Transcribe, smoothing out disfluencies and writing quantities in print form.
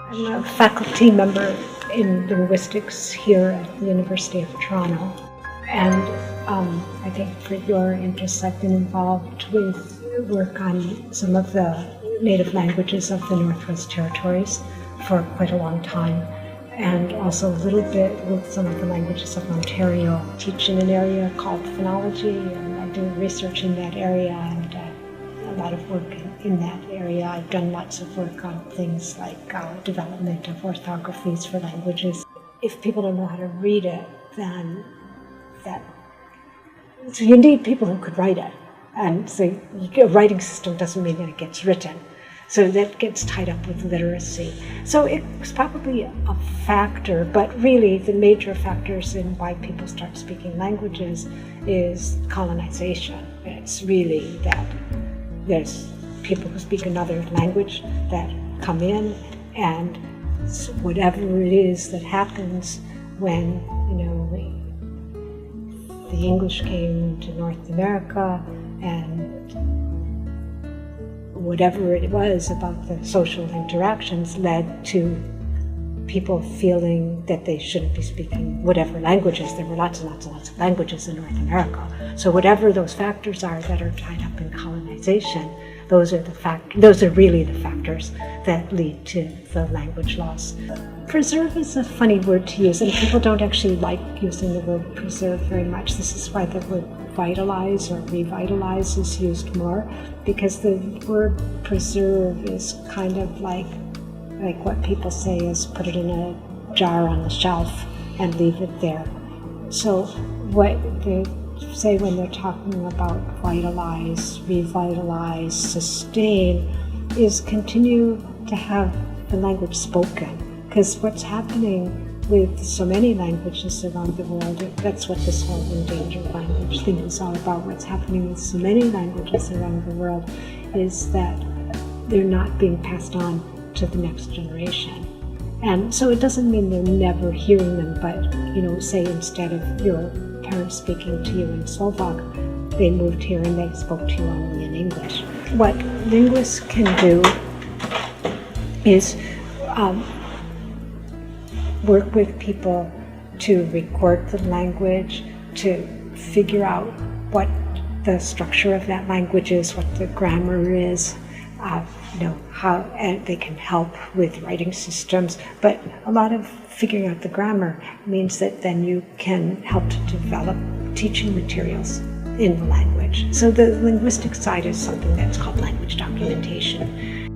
I'm a faculty member in linguistics here at the University of Toronto. And I think for your interests, I've been involved with work on some of the native languages of the Northwest Territories for quite a long time, and also a little bit with some of the languages of Ontario. I teach in an area called phonology, and I do research in that area and a lot of work in that area. I've done lots of work on things like development of orthographies for languages. If people don't know how to read it, then so you need people who could write it. And so a writing system doesn't mean that it gets written. So that gets tied up with literacy. So it's probably a factor, but really the major factors in why people start speaking languages is colonization. It's really that there's people who speak another language that come in, and whatever it is that happens when, the English came to North America, and whatever it was about the social interactions led to people feeling that they shouldn't be speaking whatever languages. There were lots and lots and lots of languages in North America. So whatever those factors are that are tied up in colonization, those are really the factors that lead to the language loss. Preserve is a funny word to use, and people don't actually like using the word preserve very much. This is why the word vitalize or revitalize is used more, because the word preserve is kind of like what people say is put it in a jar on the shelf and leave it there. So what they say when they're talking about vitalize, revitalize, sustain, is continue to have the language spoken. Because what's happening with so many languages around the world, that's what this whole endangered language thing is all about. What's happening with so many languages around the world is that they're not being passed on to the next generation. And so it doesn't mean they're never hearing them, but, say instead of your parents speaking to you in Slovak, they moved here and they spoke to you only in English. What linguists can do is work with people to record the language, to figure out what the structure of that language is, what the grammar is, how and they can help with writing systems. But a lot of figuring out the grammar means that then you can help to develop teaching materials in the language. So the linguistic side is something that's called language documentation.